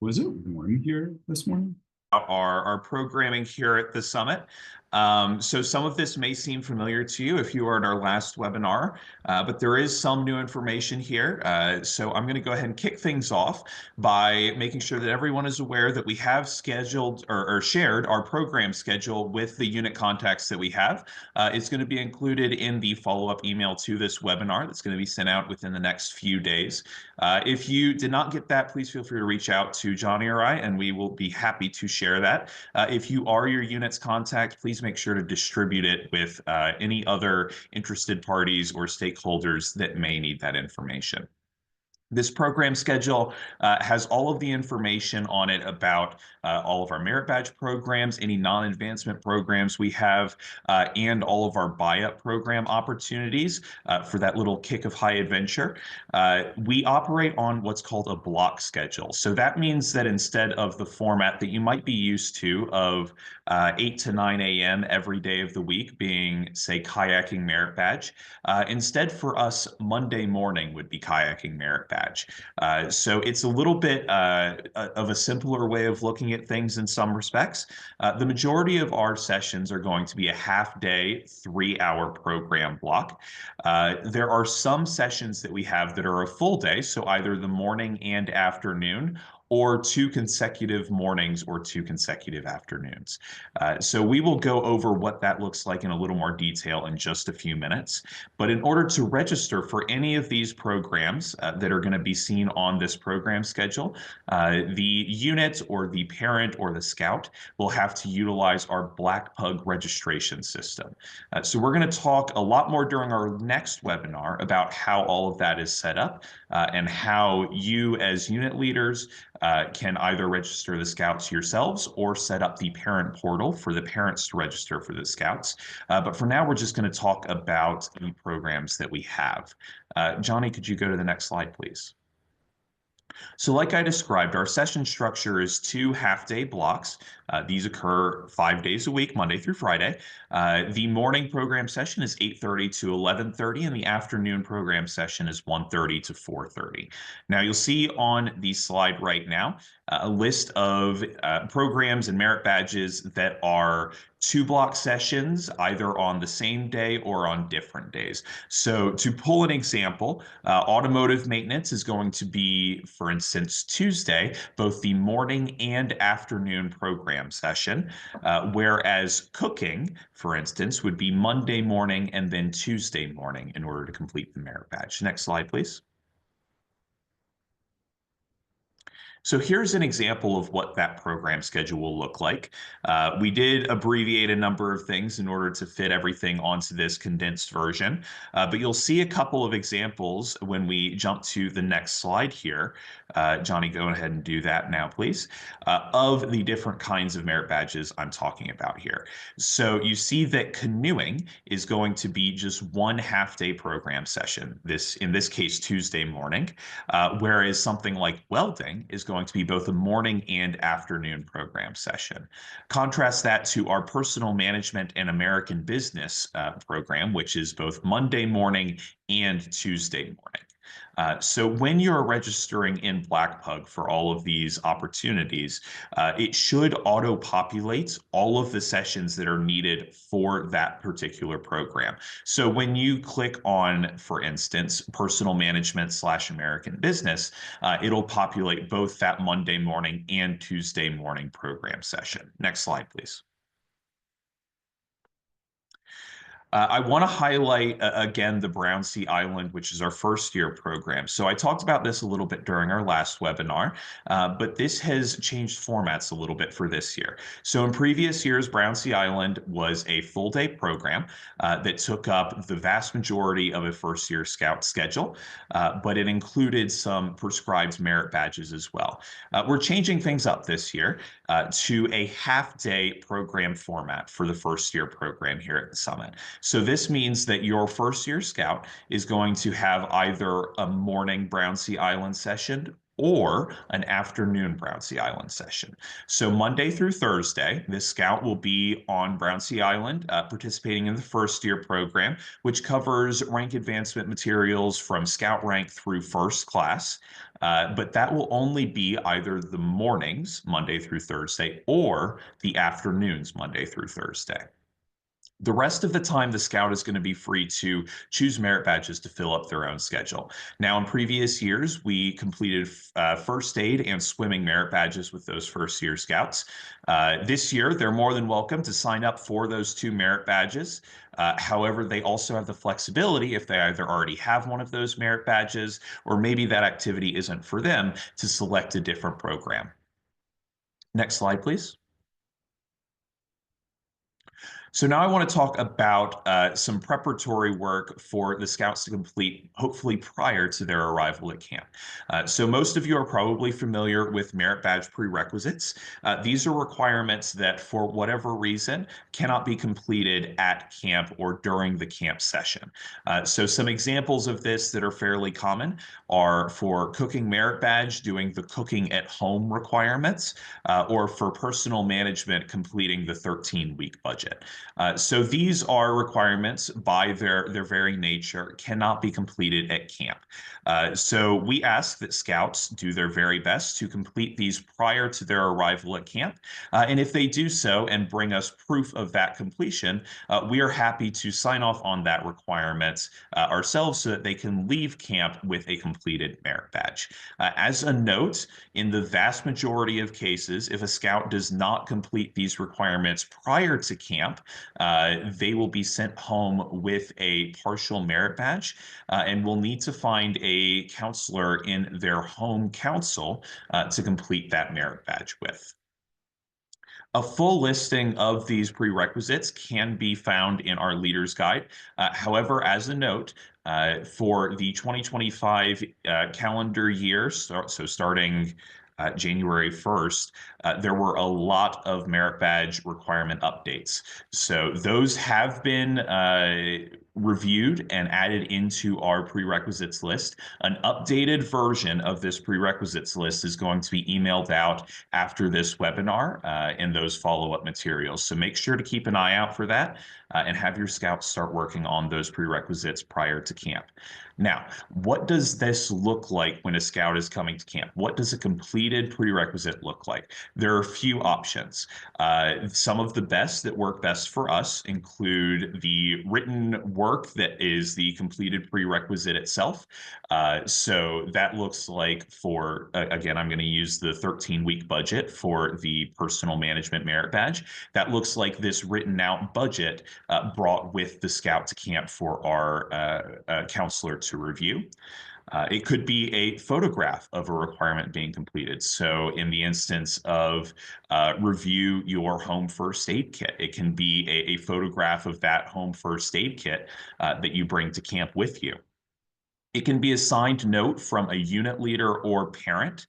Was it warm here this morning? Our programming here at the summit. So some of this may seem familiar to you if you were at our last webinar, but there is some new information here. So I'm going to go ahead and kick things off by making sure that everyone is aware that we have scheduled or shared our program schedule with the unit contacts that we have. It's going to be included in the follow-up email to this webinar that's going to be sent out within the next few days. If you did not get that, please feel free to reach out to Johnny or I, and we will be happy to share that. If you are your unit's contact, please make sure to distribute it with any other interested parties or stakeholders that may need that information. This program schedule has all of the information on it about all of our merit badge programs, any non-advancement programs we have, and all of our buy-up program opportunities for that little kick of high adventure. We operate on what's called a block schedule. So that means that instead of the format that you might be used to of 8 to 9 a.m. every day of the week being, say, kayaking merit badge, instead for us, Monday morning would be kayaking merit badge. So it's a little bit of a simpler way of looking at things in some respects. The majority of our sessions are going to be a half-day, 3-hour program block. There are some sessions that we have that are a full day, so either the morning and afternoon, or 2 consecutive mornings or 2 consecutive afternoons. So we will go over what that looks like in a little more detail in just a few minutes. But in order to register for any of these programs that are going to be seen on this program schedule, the unit or the parent or the scout will have to utilize our Black Pug registration system. So we're going to talk a lot more during our next webinar about how all of that is set up and how you as unit leaders can either register the scouts yourselves or set up the parent portal for the parents to register for the scouts. But for now, we're just going to talk about the programs that we have. Johnny, could you go to the next slide, please? So like I described, our session structure is 2 half-day blocks. These occur 5 days a week, Monday through Friday. The morning program session is 8:30 to 11:30, and the afternoon program session is 1:30 to 4:30. Now you'll see on the slide right now a list of programs and merit badges that are 2-block sessions, either on the same day or on different days. So to pull an example, automotive maintenance is going to be, for instance, Tuesday, both the morning and afternoon program session, whereas cooking, for instance, would be Monday morning and then Tuesday morning in order to complete the merit badge. Next slide, please. So here's an example of what that program schedule will look like. We did abbreviate a number of things in order to fit everything onto this condensed version, but you'll see a couple of examples when we jump to the next slide here. Johnny, go ahead and do that now, please, of the different kinds of merit badges I'm talking about here. So you see that canoeing is going to be just 1 half-day program session, in this case, Tuesday morning, whereas something like welding is going to be both a morning and afternoon program session. Contrast that to our personal management and American business program, which is both Monday morning and Tuesday morning. So when you're registering in BlackPug for all of these opportunities, it should auto-populate all of the sessions that are needed for that particular program. So when you click on, for instance, personal management / American business, it'll populate both that Monday morning and Tuesday morning program session. Next slide, please. I want to highlight again the Brown Sea Island, which is our first year program. So I talked about this a little bit during our last webinar, but this has changed formats a little bit for this year. So in previous years, Brown Sea Island was a full day program that took up the vast majority of a first year scout schedule, but it included some prescribed merit badges as well. We're changing things up this year to a half day program format for the first year program here at the summit. So this means that your first year scout is going to have either a morning Brown Sea Island session or an afternoon Brownsea Island session. So Monday through Thursday, this scout will be on Brownsea Island, participating in the first year program, which covers rank advancement materials from scout rank through first class. But that will only be either the mornings, Monday through Thursday, or the afternoons, Monday through Thursday. The rest of the time, the scout is going to be free to choose merit badges to fill up their own schedule. Now, in previous years, we completed first aid and swimming merit badges with those first year scouts. This year, they're more than welcome to sign up for those 2 merit badges. However, they also have the flexibility, if they either already have one of those merit badges or maybe that activity isn't for them, to select a different program. Next slide, please. So now I want to talk about some preparatory work for the scouts to complete, hopefully prior to their arrival at camp. So most of you are probably familiar with merit badge prerequisites. These are requirements that, for whatever reason, cannot be completed at camp or during the camp session. So some examples of this that are fairly common are for cooking merit badge, doing the cooking at home requirements, or for personal management, completing the 13-week budget. So these are requirements by their very nature, cannot be completed at camp. So we ask that scouts do their very best to complete these prior to their arrival at camp. And if they do so and bring us proof of that completion, we are happy to sign off on that requirement ourselves so that they can leave camp with a completed merit badge. As a note, in the vast majority of cases, if a scout does not complete these requirements prior to camp, they will be sent home with a partial merit badge and will need to find a counselor in their home council to complete that merit badge with. A full listing of these prerequisites can be found in our Leader's Guide. However, as a note, for the 2025 calendar year, so starting January 1st, there were a lot of merit badge requirement updates. So those have been reviewed and added into our prerequisites list. An updated version of this prerequisites list is going to be emailed out after this webinar in those follow-up materials. So make sure to keep an eye out for that and have your scouts start working on those prerequisites prior to camp. Now, what does this look like when a scout is coming to camp? What does a completed prerequisite look like? There are a few options. Some of the best that work best for us include the written work that is the completed prerequisite itself. So that looks like for, again, I'm going to use the 13-week budget for the personal management merit badge. That looks like this written out budget brought with the scout to camp for our counselor to review. It could be a photograph of a requirement being completed. So in the instance of review your home first aid kit, it can be a photograph of that home first aid kit that you bring to camp with you. It can be a signed note from a unit leader or parent.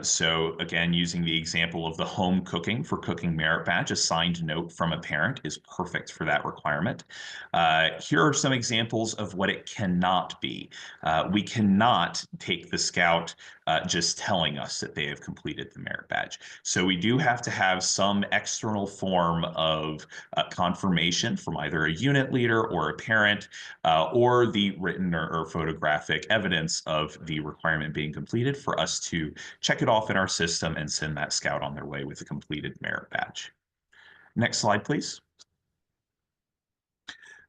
So again, using the example of the home cooking for cooking merit badge, a signed note from a parent is perfect for that requirement. Here are some examples of what it cannot be. We cannot take the scout just telling us that they have completed the merit badge. So we do have to have some external form of confirmation from either a unit leader or a parent or the written or photographic evidence of the requirement being completed for us to check it off in our system and send that scout on their way with a completed merit badge. Next slide, please.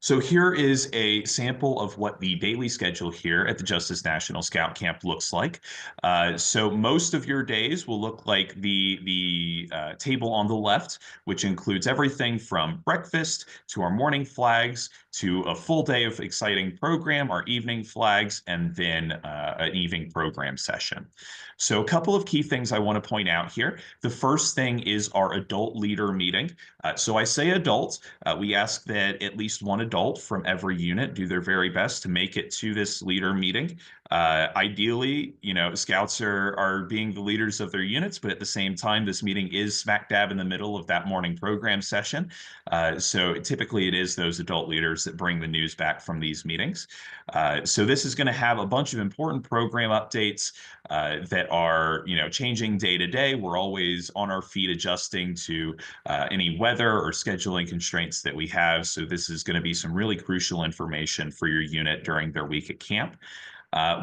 So here is a sample of what the daily schedule here at the Justice National Scout Camp looks like. So most of your days will look like the table on the left, which includes everything from breakfast to our morning flags to a full day of exciting program, our evening flags, and then an evening program session. So a couple of key things I want to point out here. The first thing is our adult leader meeting. So I say adults, we ask that at least one adult from every unit do their very best to make it to this leader meeting. Ideally, scouts are being the leaders of their units, but at the same time, this meeting is smack dab in the middle of that morning program session. So typically it is those adult leaders that bring the news back from these meetings. So this is going to have a bunch of important program updates that are, changing day to day. We're always on our feet adjusting to any weather or scheduling constraints that we have. So this is going to be some really crucial information for your unit during their week at camp.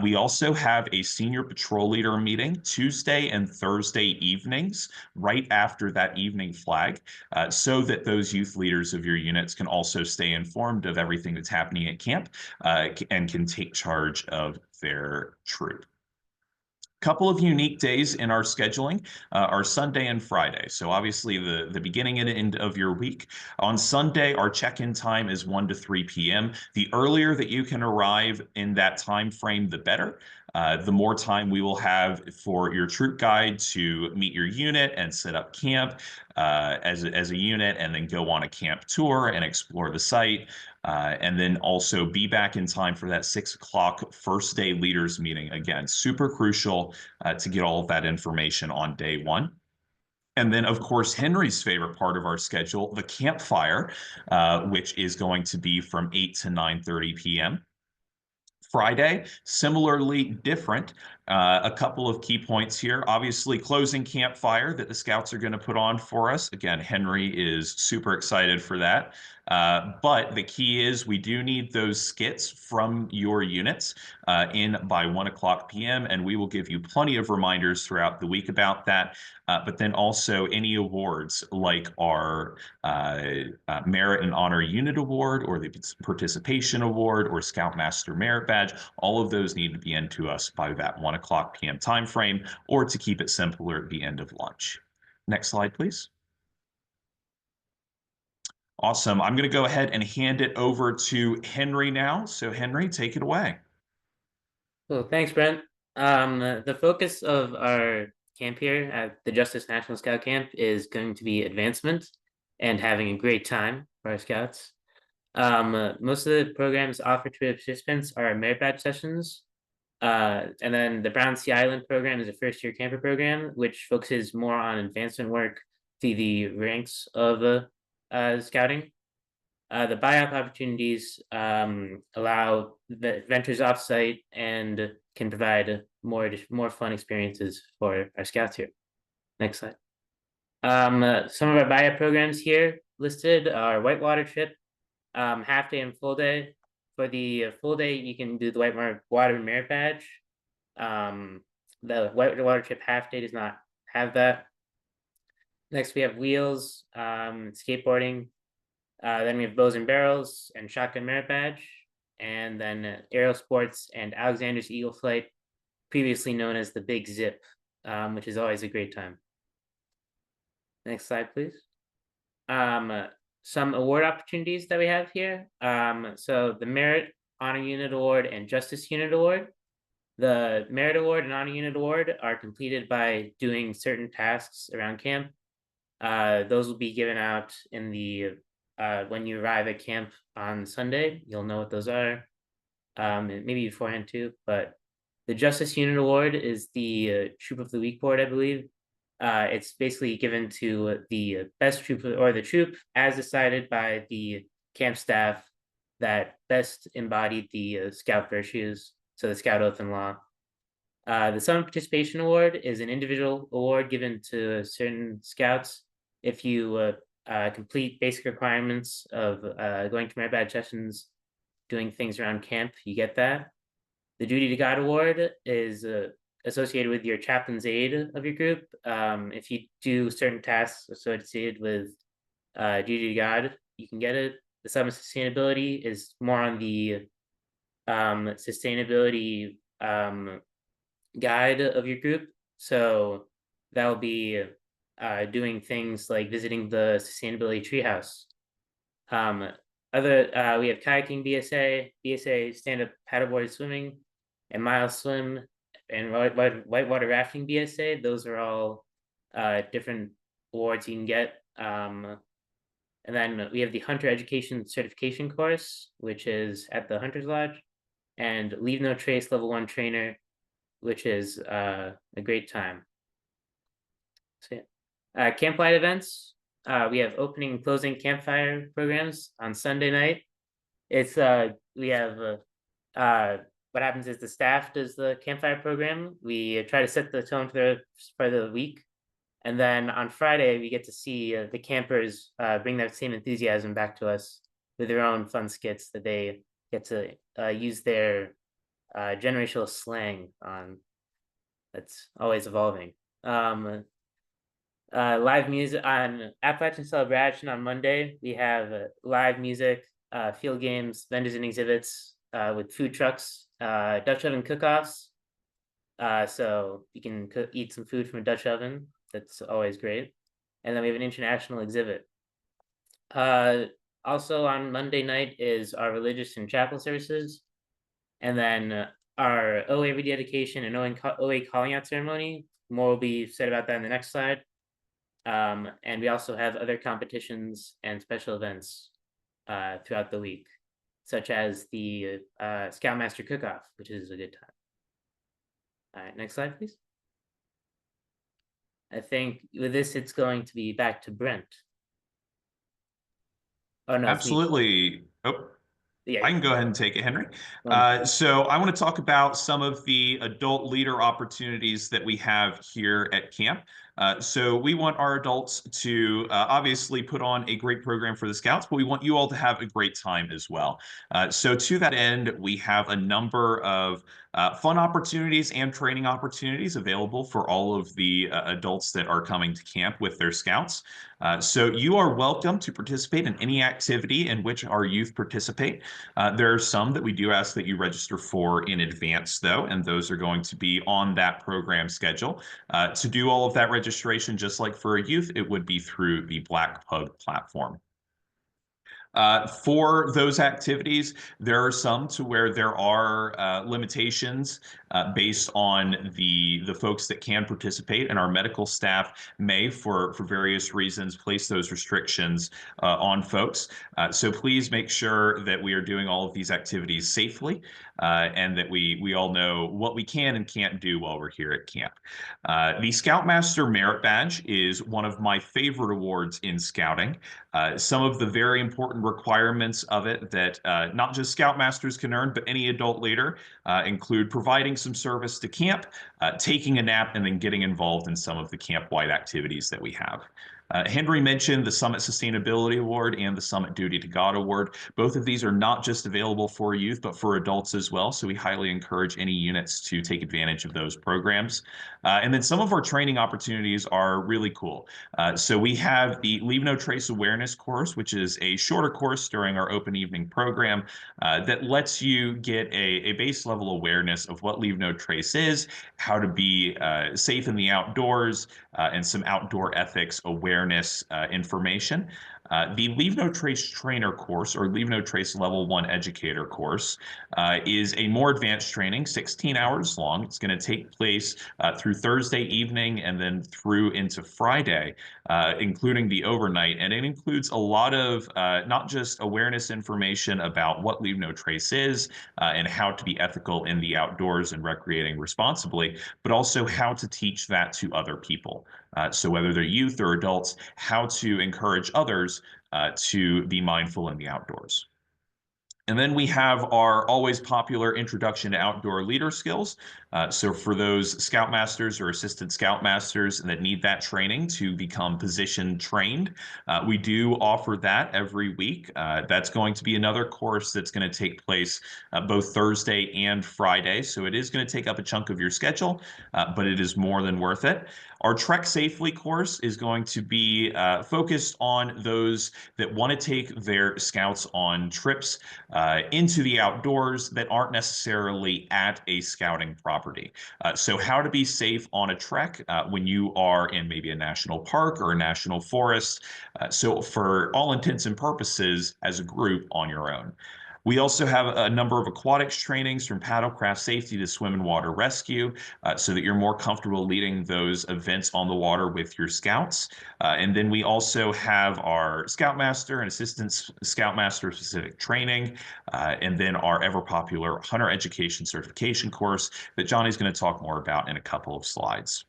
We also have a senior patrol leader meeting Tuesday and Thursday evenings, right after that evening flag, so that those youth leaders of your units can also stay informed of everything that's happening at camp and can take charge of their troop. Couple of unique days in our scheduling are Sunday and Friday. So obviously the beginning and end of your week. On Sunday, our check-in time is 1 to 3 p.m. The earlier that you can arrive in that time frame, the better. The more time we will have for your troop guide to meet your unit and set up camp as a unit, and then go on a camp tour and explore the site. And then also be back in time for that 6 o'clock first day leaders meeting. Again, super crucial to get all of that information on day one. And then, of course, Henry's favorite part of our schedule, the campfire, which is going to be from 8 to 9:30 p.m. Friday, similarly different. A couple of key points here. Obviously, closing campfire that the scouts are going to put on for us. Again, Henry is super excited for that. But the key is we do need those skits from your units in by 1 o'clock p.m. And we will give you plenty of reminders throughout the week about that. But then also any awards like our Merit and Honor Unit Award or the Participation Award or Scoutmaster Merit Badge, all of those need to be in to us by that 1 o'clock p.m. time frame, or to keep it simpler, at the end of lunch. Next slide, please. Awesome. I'm going to go ahead and hand it over to Henry now. So Henry, take it away. Cool. Thanks, Brent. The focus of our camp here at the Justice National Scout Camp is going to be advancement and having a great time for our scouts. Most of the programs offered to participants are merit badge sessions. And then the Brown Sea Island program is a first-year camper program, which focuses more on advancement work through the ranks of scouting. The buyout opportunities allow the ventures offsite and can provide more fun experiences for our scouts here. Next slide. Some of our buyout programs here listed are whitewater trip, half day and full day. For the full day, you can do the whitewater merit badge. The whitewater trip half day does not have that. Next, we have wheels, skateboarding. Then we have bows and barrels and shotgun merit badge, and then aero sports and Alexander's Eagle Flight, previously known as the Big Zip, which is always a great time. Next slide, please. Some award opportunities that we have here. So the Merit Honor Unit Award and Justice Unit Award. The Merit Award and Honor Unit Award are completed by doing certain tasks around camp. Those will be given out in the when you arrive at camp on Sunday. You'll know what those are, maybe beforehand too. But the Justice Unit Award is the Troop of the Week award, I believe. It's basically given to the best troop or the troop as decided by the camp staff that best embodied the scout virtues, so the Scout Oath and Law. The Summer Participation Award is an individual award given to certain scouts. If you complete basic requirements of going to merit badge sessions, doing things around camp, you get that. The Duty to God Award is associated with your chaplain's aid of your group. If you do certain tasks associated with duty to God, you can get it. The Summer Sustainability is more on the sustainability guide of your group. So that will be doing things like visiting the sustainability treehouse. We have kayaking BSA stand-up paddleboard swimming, and mile swim, and whitewater rafting BSA. Those are all different awards you can get. And then we have the Hunter Education Certification course, which is at the Hunter's Lodge. and Leave No Trace Level 1 trainer, which is a great time. So, yeah. Campfire events. We have opening and closing campfire programs on Sunday night. It's we have what happens is the staff does the campfire program. We try to set the tone for the week, and then on Friday we get to see the campers bring that same enthusiasm back to us with their own fun skits that they get to use their generational slang on. That's always evolving. Live music on Appalachian Celebration on Monday. We have live music, field games, vendors and exhibits with food trucks, Dutch oven cook-offs. So you can eat some food from a Dutch oven. That's always great. And then we have an international exhibit. Also on Monday night is our religious and chapel services. And then our OA rededication and OA calling out ceremony. More will be said about that in the next slide. And we also have other competitions and special events throughout the week, such as the Scoutmaster Cook-Off, which is a good time. All right, next slide, please. I think with this, it's going to be back to Brent. Oh, no. Absolutely. Oh, yeah, I can go ahead and take it, Henry. Wonderful. So I want to talk about some of the adult leader opportunities that we have here at camp. So we want our adults to obviously put on a great program for the Scouts, but we want you all to have a great time as well. So to that end, we have a number of fun opportunities and training opportunities available for all of the adults that are coming to camp with their Scouts. So you are welcome to participate in any activity in which our youth participate. There are some that we do ask that you register for in advance, though, and those are going to be on that program schedule. To do all of that registration, just like for a youth, it would be through the Black Pug platform. For those activities, there are some to where there are limitations based on the folks that can participate, and our medical staff may, for various reasons, place those restrictions on folks. So please make sure that we are doing all of these activities safely and that we all know what we can and can't do while we're here at camp. The Scoutmaster Merit Badge is one of my favorite awards in scouting. Some of the very important requirements of it that not just Scoutmasters can earn, but any adult leader include providing some service to camp, taking a nap, and then getting involved in some of the camp-wide activities that we have. Henry mentioned the Summit Sustainability Award and the Summit Duty to God Award. Both of these are not just available for youth, but for adults as well. So we highly encourage any units to take advantage of those programs. And then some of our training opportunities are really cool. So we have the Leave No Trace Awareness course, which is a shorter course during our open evening program that lets you get a base level awareness of what Leave No Trace is, how to be safe in the outdoors, and some outdoor ethics awareness information. The Leave No Trace Trainer course, or Leave No Trace Level 1 Educator course, is a more advanced training, 16 hours long. It's going to take place through Thursday evening and then through into Friday, including the overnight. And it includes a lot of not just awareness information about what Leave No Trace is and how to be ethical in the outdoors and recreating responsibly, but also how to teach that to other people. So whether they're youth or adults, how to encourage others to be mindful in the outdoors. And then we have our always popular Introduction to Outdoor Leader Skills. So for those Scoutmasters or Assistant Scoutmasters that need that training to become position trained, we do offer that every week. That's going to be another course that's going to take place both Thursday and Friday. So it is going to take up a chunk of your schedule, but it is more than worth it. Our Trek Safely course is going to be focused on those that want to take their Scouts on trips into the outdoors that aren't necessarily at a scouting property. So how to be safe on a trek when you are in maybe a national park or a national forest. So for all intents and purposes, as a group on your own. We also have a number of aquatics trainings from paddlecraft safety to swim and water rescue, so that you're more comfortable leading those events on the water with your scouts. And then we also have our Scoutmaster and Assistant Scoutmaster specific training, and then our ever popular Hunter Education Certification course that Johnny's going to talk more about in a couple of slides.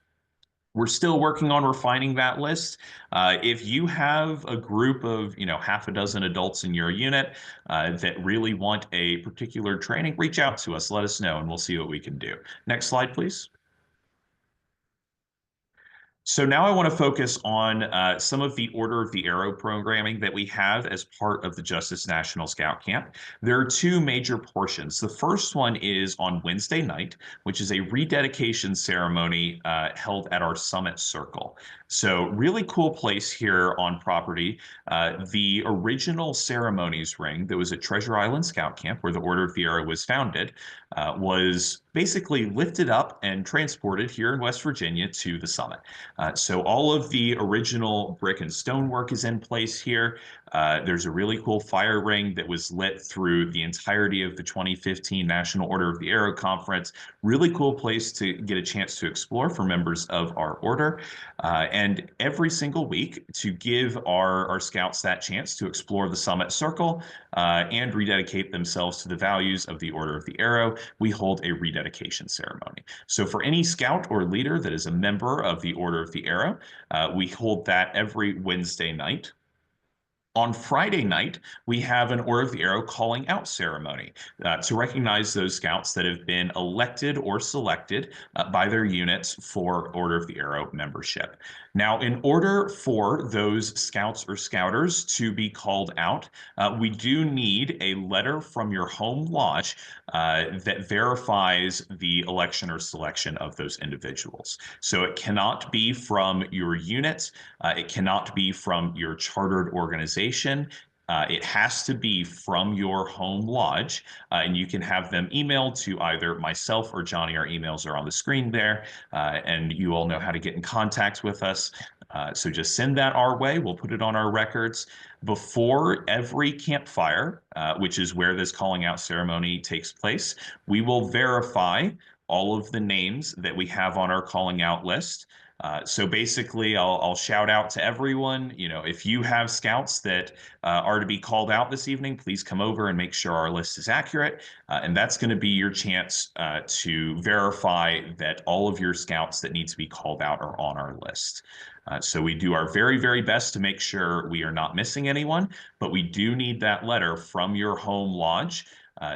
We're still working on refining that list. If you have a group of, half a dozen adults in your unit that really want a particular training, reach out to us, let us know, and we'll see what we can do. Next slide, please. So now I want to focus on some of the Order of the Arrow programming that we have as part of the Justice National Scout Camp. There are two major portions. The first one is on Wednesday night, which is a rededication ceremony held at our Summit Circle. So really cool place here on property. The original ceremonies ring that was at Treasure Island Scout Camp, where the Order of the Arrow was founded, was basically lifted up and transported here in West Virginia to the summit. So all of the original brick and stone work is in place here. There's a really cool fire ring that was lit through the entirety of the 2015 National Order of the Arrow Conference. Really cool place to get a chance to explore for members of our order. And every single week to give our scouts that chance to explore the Summit Circle and rededicate themselves to the values of the Order of the Arrow, we hold a rededication ceremony. So for any scout or leader that is a member of the Order of the Arrow, we hold that every Wednesday night. On Friday night, we have an Order of the Arrow calling out ceremony to recognize those scouts that have been elected or selected by their units for Order of the Arrow membership. Now, in order for those scouts or scouters to be called out, we do need a letter from your home lodge that verifies the election or selection of those individuals. So it cannot be from your unit, it cannot be from your chartered organization. It has to be from your home lodge, and you can have them emailed to either myself or Johnny. Our emails are on the screen there, and you all know how to get in contact with us. So just send that our way. We'll put it on our records. Before every campfire, which is where this calling out ceremony takes place, we will verify all of the names that we have on our calling out list. So basically, I'll shout out to everyone. If you have scouts that are to be called out this evening, please come over and make sure our list is accurate. And that's going to be your chance to verify that all of your scouts that need to be called out are on our list. So we do our very, very best to make sure we are not missing anyone, but we do need that letter from your home lodge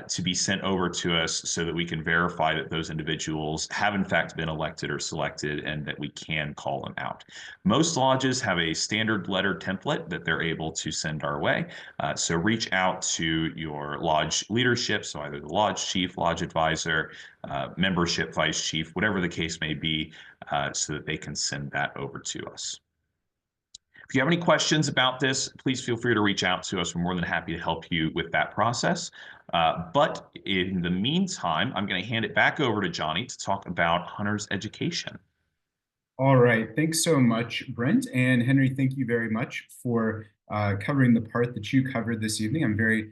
to be sent over to us so that we can verify that those individuals have in fact been elected or selected and that we can call them out. Most lodges have a standard letter template that they're able to send our way. So reach out to your lodge leadership, so either the lodge chief, lodge advisor, membership vice chief, whatever the case may be, so that they can send that over to us. If you have any questions about this, please feel free to reach out to us. We're more than happy to help you with that process. But in the meantime, I'm going to hand it back over to Johnny to talk about Hunter's education. All right, thanks so much, Brent. And Henry, thank you very much for covering the part that you covered this evening. I'm very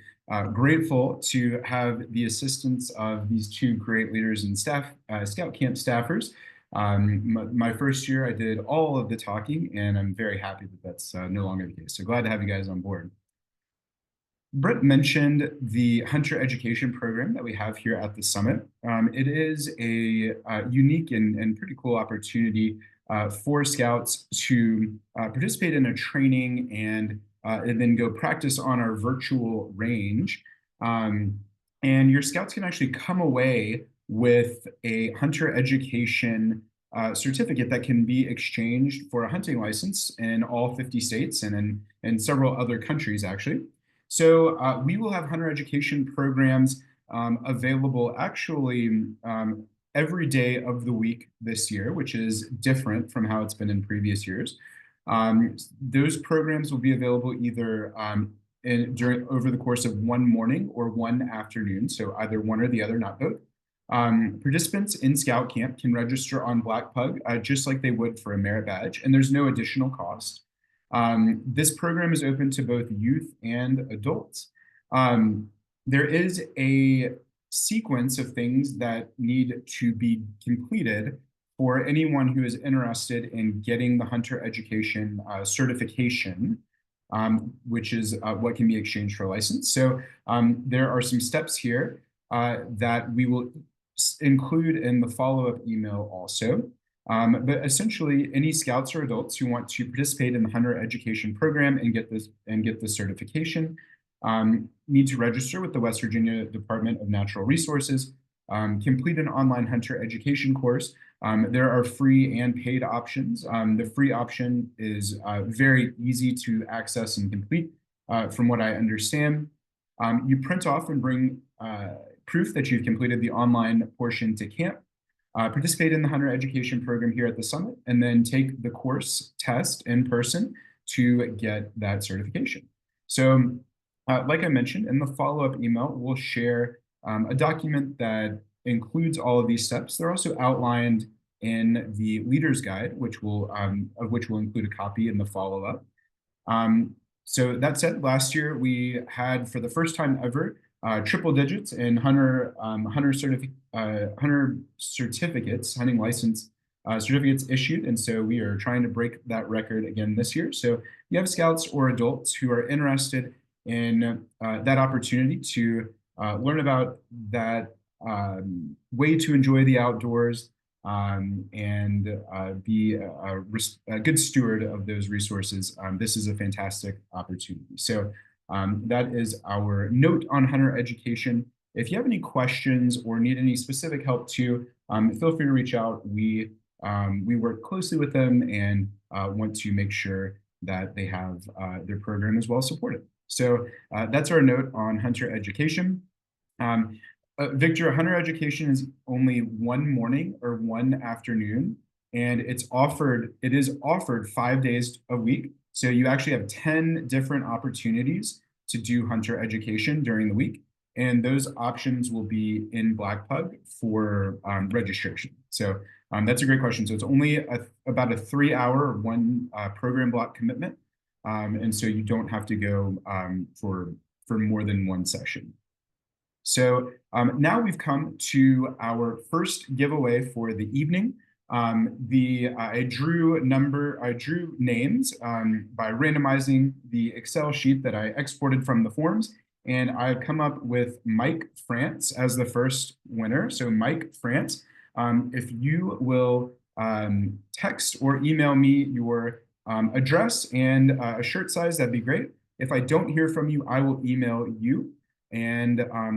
grateful to have the assistance of these two great leaders and staff, Scout Camp staffers. My first year, I did all of the talking, and I'm very happy that that's no longer the case. So glad to have you guys on board. Brett mentioned the Hunter Education Program that we have here at the Summit. It is a unique and pretty cool opportunity for Scouts to participate in a training and then go practice on our virtual range. And your Scouts can actually come away with a Hunter Education certificate that can be exchanged for a hunting license in all 50 states and in several other countries, actually. So we will have Hunter Education programs available actually every day of the week this year, which is different from how it's been in previous years. Those programs will be available either over the course of one morning or one afternoon, so either one or the other, not both. Participants in Scout Camp can register on Black Pug just like they would for a merit badge, and there's no additional cost. This program is open to both youth and adults. there is a sequence of things that need to be completed for anyone who is interested in getting the hunter education certification, which is what can be exchanged for a license. So there are some steps here that we will include in the follow-up email also. But essentially, any scouts or adults who want to participate in the hunter education program and get this certification need to register with the West Virginia Department of Natural Resources, complete an online hunter education course. There are free and paid options. The free option is very easy to access and complete, from what I understand. You print off and bring proof that you've completed the online portion to camp, participate in the hunter education program here at the summit, and then take the course test in person to get that certification. So like I mentioned, in the follow-up email, we'll share a document that includes all of these steps. They're also outlined in the leader's guide, which will include a copy in the follow-up. So that said, last year we had, for the first time ever, triple digits in hunting license certificates issued, and so we are trying to break that record again this year. So if you have scouts or adults who are interested in that opportunity to learn about that way to enjoy the outdoors and be a good steward of those resources, this is a fantastic opportunity. So that is our note on hunter education. If you have any questions or need any specific help too, feel free to reach out. We work closely with them and want to make sure that they have their program as well supported. So that's our note on hunter education. Victor, hunter education is only one morning or one afternoon, and it is offered 5 days a week. So you actually have 10 different opportunities to do hunter education during the week. And those options will be in Blackpug for registration. So that's a great question. So it's only about a 3-hour one program block commitment. And so you don't have to go for more than one session. So now we've come to our first giveaway for the evening. I drew names by randomizing the Excel sheet that I exported from the forms, and I've come up with Mike France as the first winner. So Mike France, if you will text or email me your address and a shirt size, that'd be great. If I don't hear from you, I will email you, and I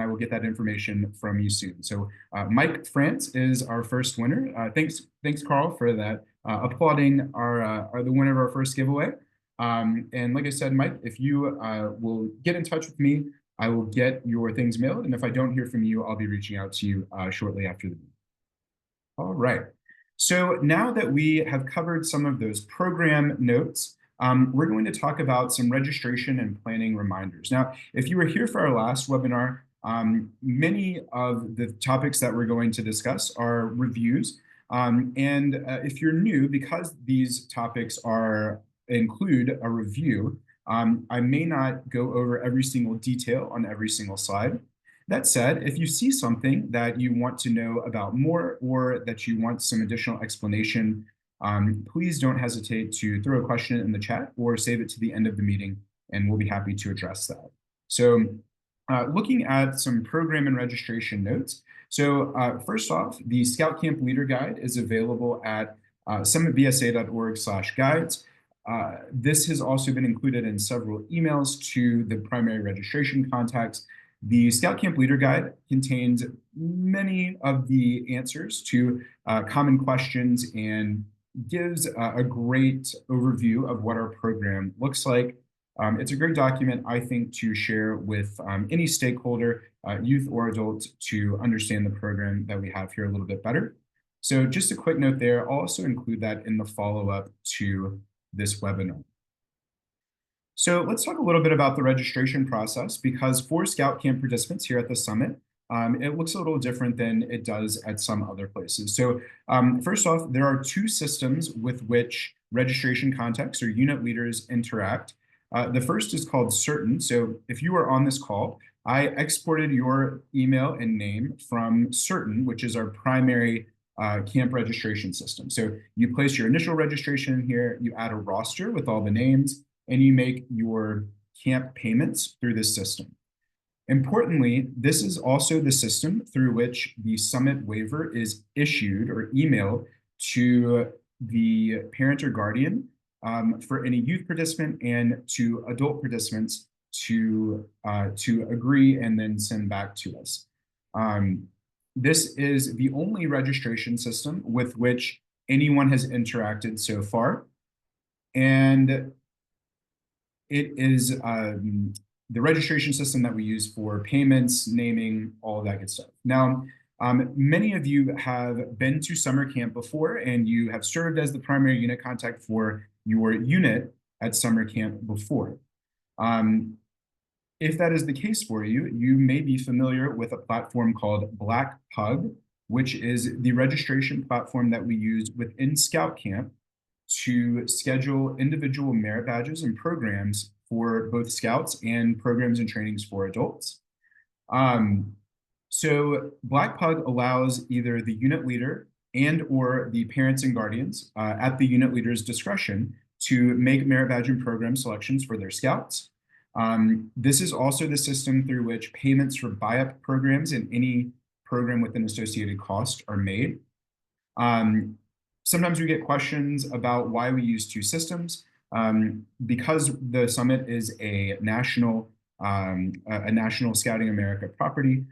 will get that information from you soon. So Mike France is our first winner. Thanks, Carl, for that. Applauding the winner of our first giveaway. And like I said, Mike, if you will get in touch with me, I will get your things mailed. And if I don't hear from you, I'll be reaching out to you shortly after the meeting. All right. So now that we have covered some of those program notes, we're going to talk about some registration and planning reminders. Now, if you were here for our last webinar, many of the topics that we're going to discuss are reviews. If you're new, because these topics include a review, I may not go over every single detail on every single slide. That said, if you see something that you want to know about more or that you want some additional explanation, please don't hesitate to throw a question in the chat or save it to the end of the meeting, and we'll be happy to address that. So looking at some program and registration notes. So first off, the Scout Camp Leader Guide is available at summitbsa.org/guides. This has also been included in several emails to the primary registration contacts. The Scout Camp Leader Guide contains many of the answers to common questions and gives a great overview of what our program looks like. It's a great document, I think, to share with any stakeholder, youth or adult, to understand the program that we have here a little bit better. So just a quick note there, I'll also include that in the follow-up to this webinar. So let's talk a little bit about the registration process, because for Scout Camp participants here at the summit, it looks a little different than it does at some other places. So first off, there are two systems with which registration contacts or unit leaders interact. The first is called Certain. So if you are on this call, I exported your email and name from Certain, which is our primary camp registration system. So you place your initial registration in here, you add a roster with all the names, and you make your camp payments through this system. Importantly, this is also the system through which the summit waiver is issued or emailed to the parent or guardian for any youth participant and to adult participants to agree and then send back to us. This is the only registration system with which anyone has interacted so far. And it is the registration system that we use for payments, naming, all of that good stuff. Now, many of you have been to summer camp before, and you have served as the primary unit contact for your unit at summer camp before. If that is the case for you, you may be familiar with a platform called Blackpug, which is the registration platform that we use within Scout Camp to schedule individual merit badges and programs for both Scouts and programs and trainings for adults. So Blackpug allows either the unit leader and or the parents and guardians at the unit leader's discretion to make merit badge and program selections for their Scouts. This is also the system through which payments for buy-up programs and any program with an associated cost are made. Sometimes we get questions about why we use two systems. Because the summit is a national Scouting America property,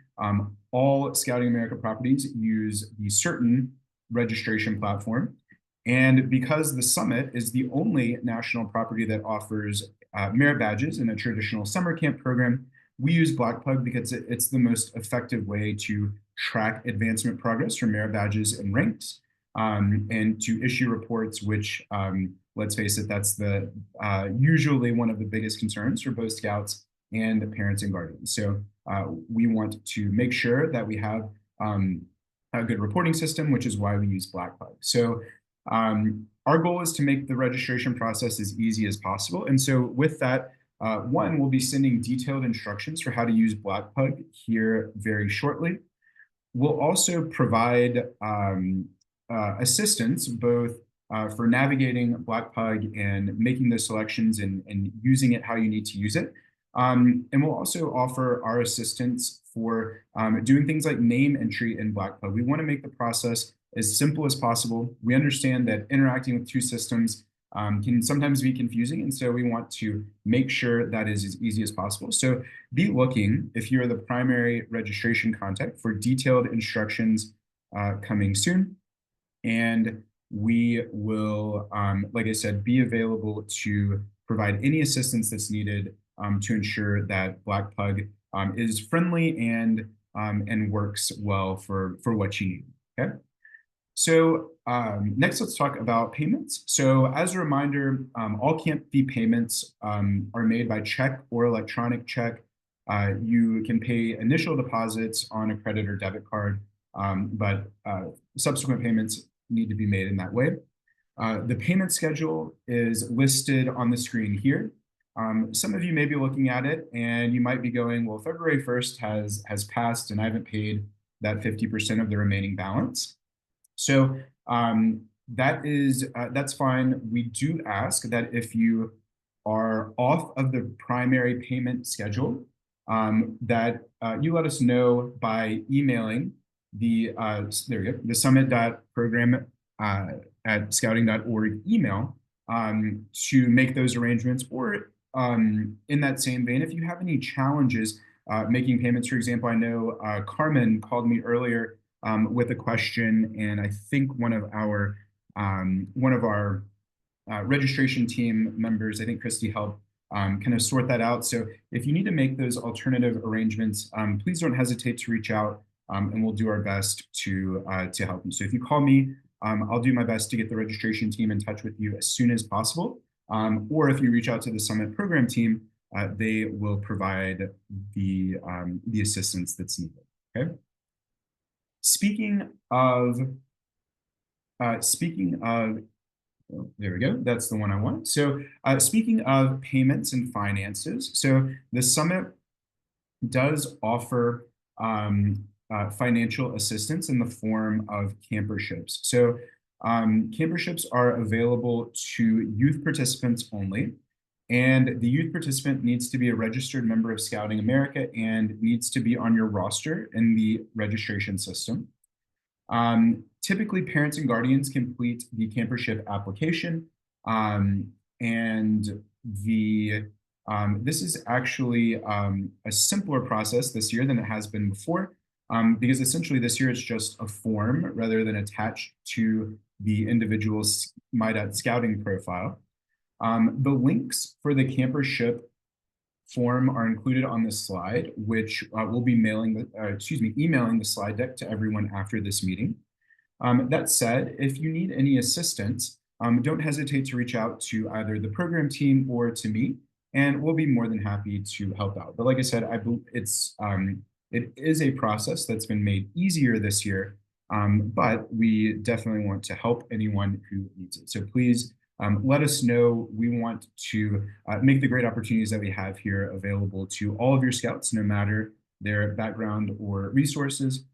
all Scouting America properties use the Certain registration platform. And because the summit is the only national property that offers merit badges in a traditional summer camp program, we use Blackpug because it's the most effective way to track advancement progress for merit badges and ranks, and to issue reports, which, let's face it, that's the usually one of the biggest concerns for both Scouts and parents and guardians. So we want to make sure that we have a good reporting system, which is why we use Blackpug. So our goal is to make the registration process as easy as possible. And so with that, one, we'll be sending detailed instructions for how to use Blackpug here very shortly. We'll also provide assistance both for navigating Blackpug and making those selections and using it how you need to use it. And we'll also offer our assistance for doing things like name entry in Blackpug. We want to make the process as simple as possible. We understand that interacting with two systems can sometimes be confusing, and so we want to make sure that is as easy as possible. So be looking, if you're the primary registration contact, for detailed instructions coming soon. And we will, like I said, be available to provide any assistance that's needed to ensure that Blackpug is friendly and works well for what you need. Okay. So next, let's talk about payments. So as a reminder, all camp fee payments are made by check or electronic check. You can pay initial deposits on a credit or debit card, but subsequent payments need to be made in that way. The payment schedule is listed on the screen here. Some of you may be looking at it and you might be going, well, February 1st has passed and I haven't paid that 50% of the remaining balance. So that's fine. We do ask that if you are off of the primary payment schedule, that you let us know by emailing the summit.program@scouting.org email to make those arrangements. Or in that same vein, if you have any challenges making payments, for example, I know Carmen called me earlier with a question, and I think one of our registration team members, I think Christy, helped kind of sort that out. So if you need to make those alternative arrangements, please don't hesitate to reach out, and we'll do our best to help you. So if you call me, I'll do my best to get the registration team in touch with you as soon as possible. Or if you reach out to the Summit program team, they will provide the assistance that's needed. Okay. Speaking of Oh, there we go. That's the one I want. So speaking of payments and finances, so the summit does offer financial assistance in the form of camperships. So camperships are available to youth participants only. And the youth participant needs to be a registered member of Scouting America and needs to be on your roster in the registration system. Typically, parents and guardians complete the campership application, and this is actually a simpler process this year than it has been before, because essentially this year it's just a form rather than attached to the individual's My.Scouting profile. The links for the campership form are included on this slide, which we'll be emailing the slide deck to everyone after this meeting. That said, if you need any assistance, don't hesitate to reach out to either the program team or to me, and we'll be more than happy to help out. But like I said, it is a process that's been made easier this year, but we definitely want to help anyone who needs it. So please let us know. We want to make the great opportunities that we have here available to all of your scouts, no matter their background or resources.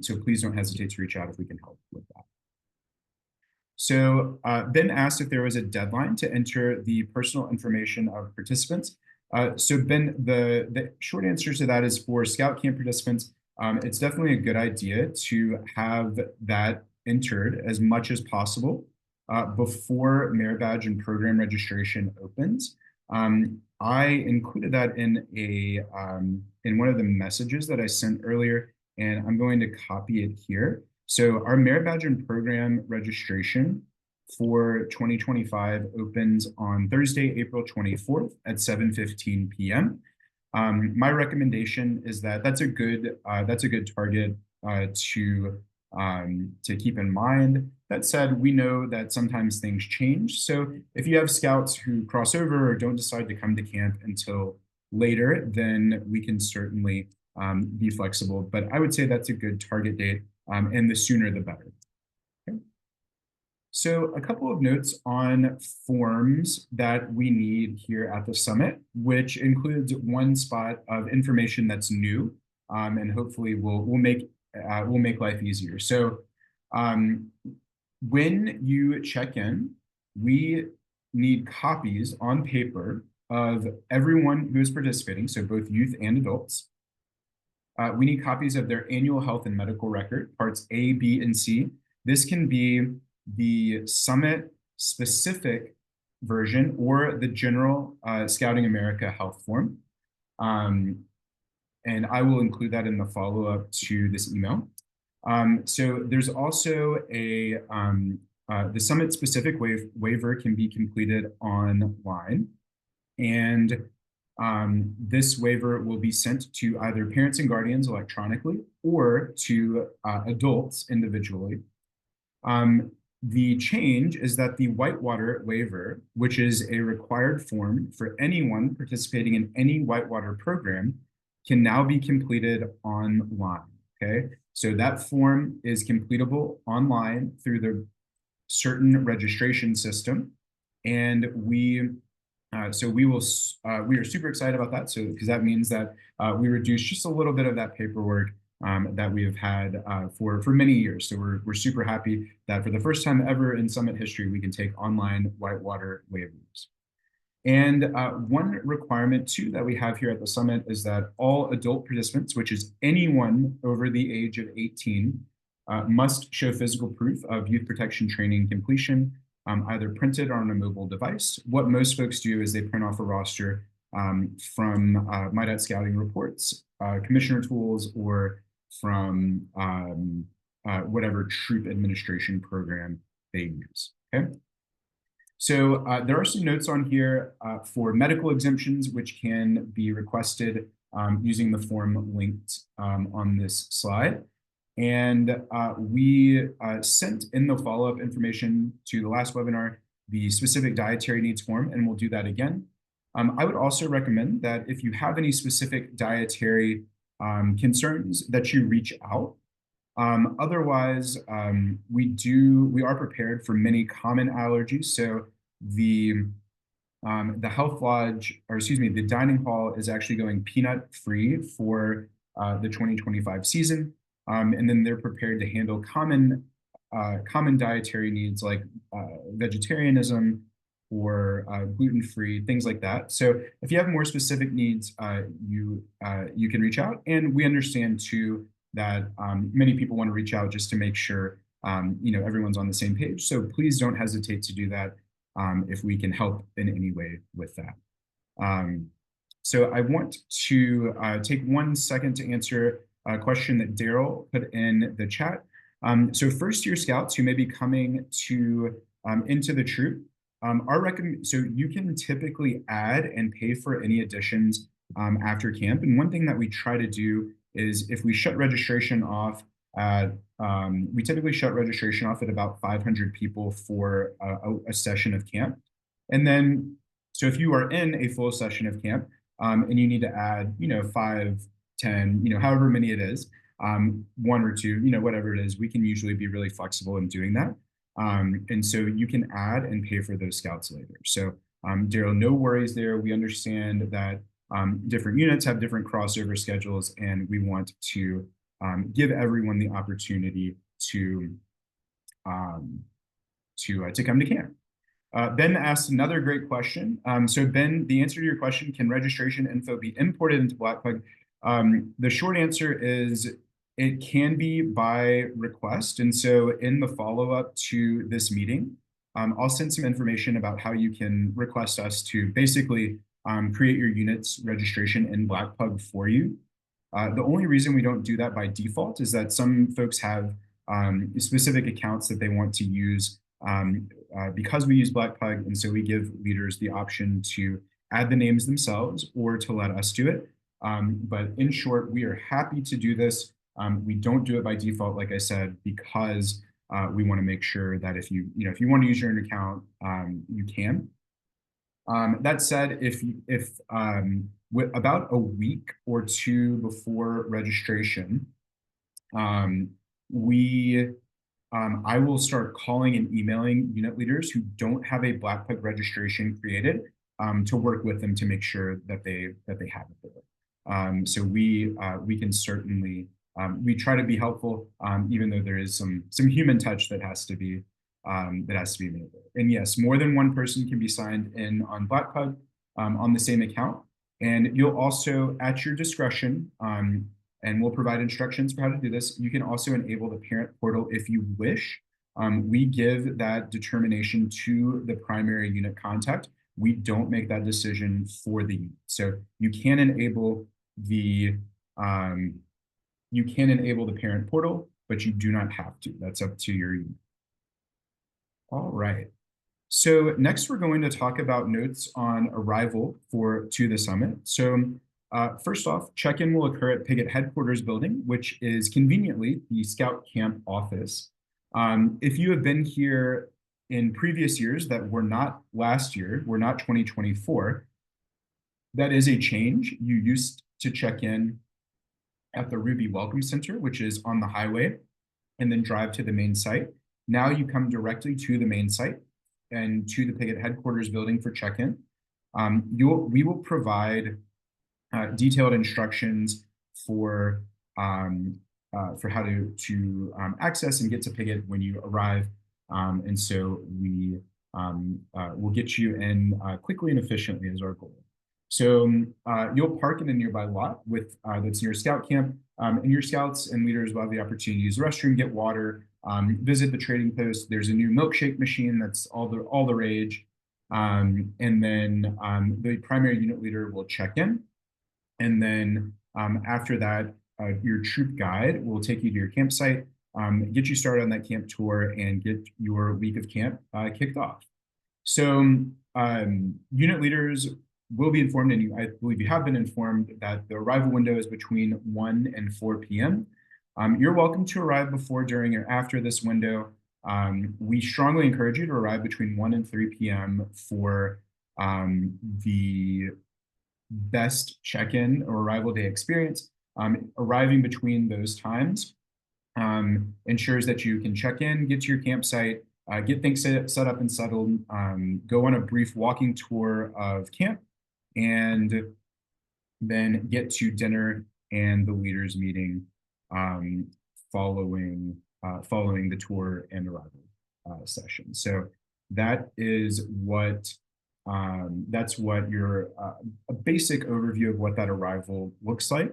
So please don't hesitate to reach out if we can help with that. So Ben asked if there was a deadline to enter the personal information of participants. So Ben, the short answer to that is for Scout Camp participants, it's definitely a good idea to have that entered as much as possible before merit badge and program registration opens. I included that in one of the messages that I sent earlier, and I'm going to copy it here. So our merit badge and program registration for 2025 opens on Thursday, April 24th at 7:15 p.m. My recommendation is that that's a good target to keep in mind. That said, we know that sometimes things change. So if you have scouts who cross over or don't decide to come to camp until later, then we can certainly be flexible. But I would say that's a good target date, and the sooner the better. Okay. So a couple of notes on forms that we need here at the summit, which includes one spot of information that's new, and hopefully will make life easier. So when you check in, we need copies on paper of everyone who is participating, so both youth and adults. We need copies of their annual health and medical record, parts A, B, and C. This can be the summit specific version or the general Scouting America health form. And I will include that in the follow-up to this email. So there's also the summit specific waiver can be completed online. And this waiver will be sent to either parents and guardians electronically or to adults individually. The change is that the whitewater waiver, which is a required form for anyone participating in any whitewater program, can now be completed online, okay? So that form is completable online through the certain registration system. And we are super excited about that. So, because that means that we reduce just a little bit of that paperwork that we have had for many years. So we're super happy that for the first time ever in Summit history, we can take online whitewater waivers. And one requirement too that we have here at the Summit is that all adult participants, which is anyone over the age of 18, must show physical proof of youth protection training completion, either printed or on a mobile device. What most folks do is they print off a roster from My.Scouting reports, commissioner tools, or from whatever troop administration program they use, okay? So there are some notes on here for medical exemptions, which can be requested using the form linked on this slide. And we sent in the follow-up information to the last webinar, the specific dietary needs form, and we'll do that again. I would also recommend that if you have any specific dietary concerns, that you reach out Otherwise, we are prepared for many common allergies. So the health lodge, or excuse me, the dining hall is actually going peanut free for the 2025 season. And then they're prepared to handle common dietary needs like vegetarianism or gluten-free, things like that. So if you have more specific needs, you can reach out. And we understand too that many people want to reach out just to make sure everyone's on the same page. So please don't hesitate to do that if we can help in any way with that. So I want to take 1 second to answer a question that Daryl put in the chat. So first-year scouts who may be coming into the troop, so you can typically add and pay for any additions after camp. And one thing that we try to do is if we shut registration off we typically shut registration off at about 500 people for a session of camp. And then, so if you are in a full session of camp and you need to add, 5, 10, however many it is, 1 or 2, whatever it is, we can usually be really flexible in doing that. And so you can add and pay for those scouts later. So Daryl, no worries there. We understand that different units have different crossover schedules, and we want to give everyone the opportunity to come to camp. Ben asked another great question. So Ben, the answer to your question, can registration info be imported into Blackpug? The short answer is it can be by request. And so in the follow-up to this meeting, I'll send some information about how you can request us to basically create your unit's registration in Blackpug for you. The only reason we don't do that by default is that some folks have specific accounts that they want to use because we use Blackpug, and so we give leaders the option to add the names themselves or to let us do it. But in short, we are happy to do this. We don't do it by default, like I said, because we want to make sure that if you want to use your own account, you can. That said, if about a week or 2 before registration, I will start calling and emailing unit leaders who don't have a Blackpug registration created to work with them to make sure that they have it there. So we can certainly we try to be helpful, even though there is some human touch that has to be made there. And yes, more than 1 person can be signed in on Blackpug on the same account. And you'll also, at your discretion, and we'll provide instructions for how to do this, you can also enable the parent portal if you wish. We give that determination to the primary unit contact. We don't make that decision for the unit. So you can enable the parent portal, but you do not have to. That's up to your unit. All right. So next, we're going to talk about notes on arrival to the summit. So first off, check-in will occur at Piggott Headquarters Building, which is conveniently the Scout Camp office. If you have been here in previous years that were not last year, were not 2024, that is a change. You used to check in at the Ruby Welcome Center, which is on the highway, and then drive to the main site. Now you come directly to the main site and to the Piggott Headquarters Building for check-in. We will provide detailed instructions for how to access and get to Piggott when you arrive. And so we will get you in quickly and efficiently is our goal. So you'll park in a nearby lot that's near Scout Camp, and your scouts and leaders will have the opportunity to use the restroom, get water, visit the trading post. There's a new milkshake machine that's all the rage. And then the primary unit leader will check in. And then after that, your troop guide will take you to your campsite, get you started on that camp tour, and get your week of camp kicked off. So unit leaders will be informed, and I believe you have been informed, that the arrival window is between 1 and 4 p.m. You're welcome to arrive before, during, or after this window. We strongly encourage you to arrive between 1 and 3 p.m. for the best check-in or arrival day experience. Arriving between those times ensures that you can check in, get to your campsite, get things set up and settled, go on a brief walking tour of camp, and then get to dinner and the leaders meeting following the tour and arrival session. So that is what that's what your a basic overview of what that arrival looks like.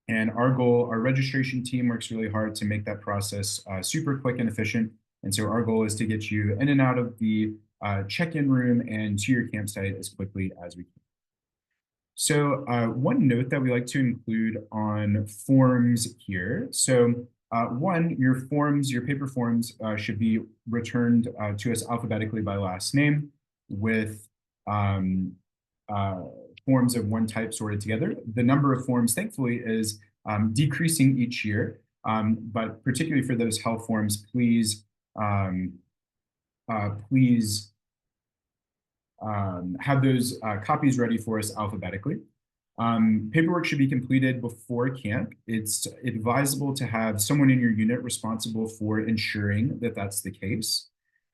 And our registration team works really hard to make that process super quick and efficient. And so our goal is to get you in and out of the check-in room and to your campsite as quickly as we can. So one note that we like to include on forms here. So one, your paper forms should be returned to us alphabetically by last name with forms of one type sorted together. The number of forms, thankfully, is decreasing each year, but particularly for those health forms, please have those copies ready for us alphabetically. Paperwork should be completed before camp. It's advisable to have someone in your unit responsible for ensuring that that's the case.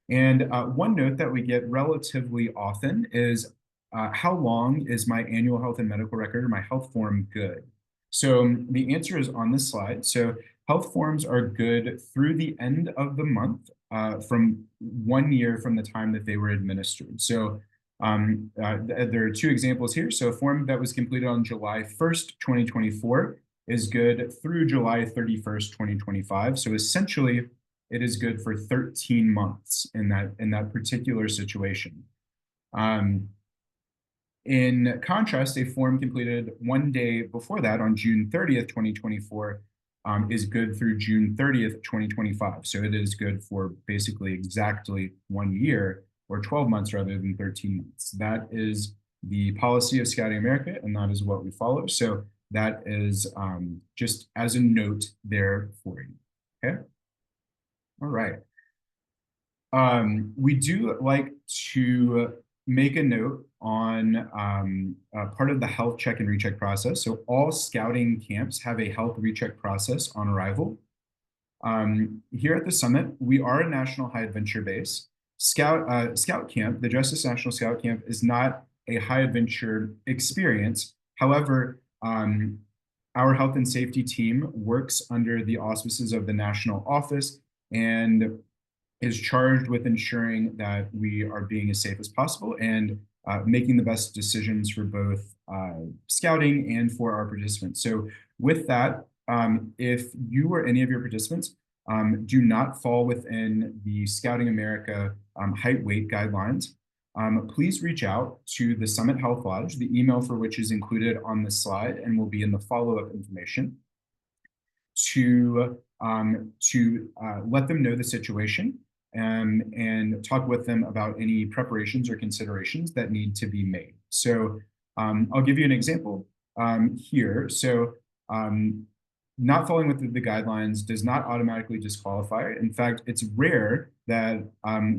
And one note that we get relatively often is how long is my annual health and medical record or my health form good? So the answer is on this slide. So health forms are good through the end of the month from 1 year from the time that they were administered. So there are two examples here. So a form that was completed on July 1st, 2024 is good through July 31st, 2025. So essentially, it is good for 13 months in that particular situation. In contrast, a form completed 1 day before that on June 30th, 2024 is good through June 30th, 2025. So it is good for basically exactly 1 year or 12 months rather than 13 months. That is the policy of Scouting America, and that is what we follow. So that is just as a note there for you, okay? All right. We do like to make a note on part of the health check and recheck process. So all scouting camps have a health recheck process on arrival. Here at the summit, we are a national high adventure base. Scout Camp, the Justice National Scout Camp, is not a high adventure experience. However, our health and safety team works under the auspices of the national office and is charged with ensuring that we are being as safe as possible and making the best decisions for both scouting and for our participants. So with that, if you or any of your participants do not fall within the Scouting America height weight guidelines, please reach out to the Summit Health Lodge, the email for which is included on this slide and will be in the follow-up information, to let them know the situation and talk with them about any preparations or considerations that need to be made. So I'll give you an example here. So not following with the guidelines does not automatically disqualify. In fact, it's rare that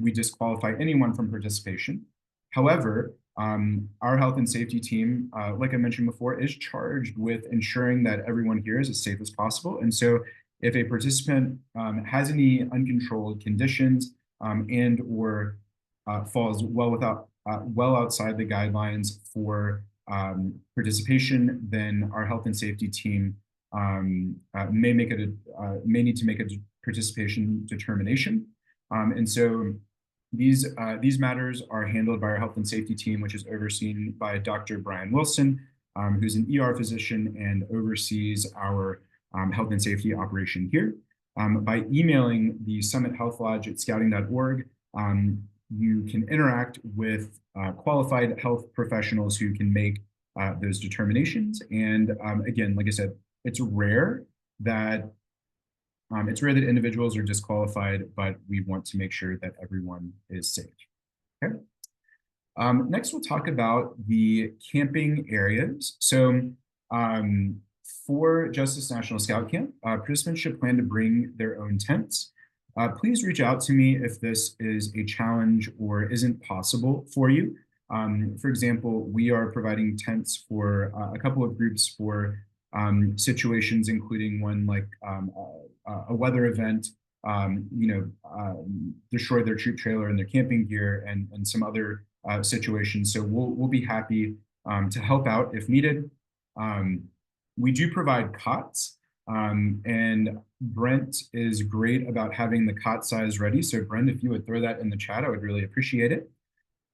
we disqualify anyone from participation. However, our health and safety team, like I mentioned before, is charged with ensuring that everyone here is as safe as possible. And so if a participant has any uncontrolled conditions and or falls well outside the guidelines for participation, then our health and safety team may need to make a participation determination. And so these matters are handled by our health and safety team, which is overseen by Dr. Brian Wilson, who's an ER physician and oversees our health and safety operation here. By emailing the Summit Health Lodge at scouting.org, you can interact with qualified health professionals who can make those determinations. And again, like I said, it's rare that individuals are disqualified, but we want to make sure that everyone is safe. Okay. Next, we'll talk about the camping areas. So for Justice National Scout Camp, participants should plan to bring their own tents. Please reach out to me if this is a challenge or isn't possible for you. For example, we are providing tents for a couple of groups for situations, including one like a weather event, destroy their troop trailer and their camping gear, and some other situations. So we'll be happy to help out if needed. We do provide cots, and Brent is great about having the cot size ready. So Brent, if you would throw that in the chat, I would really appreciate it.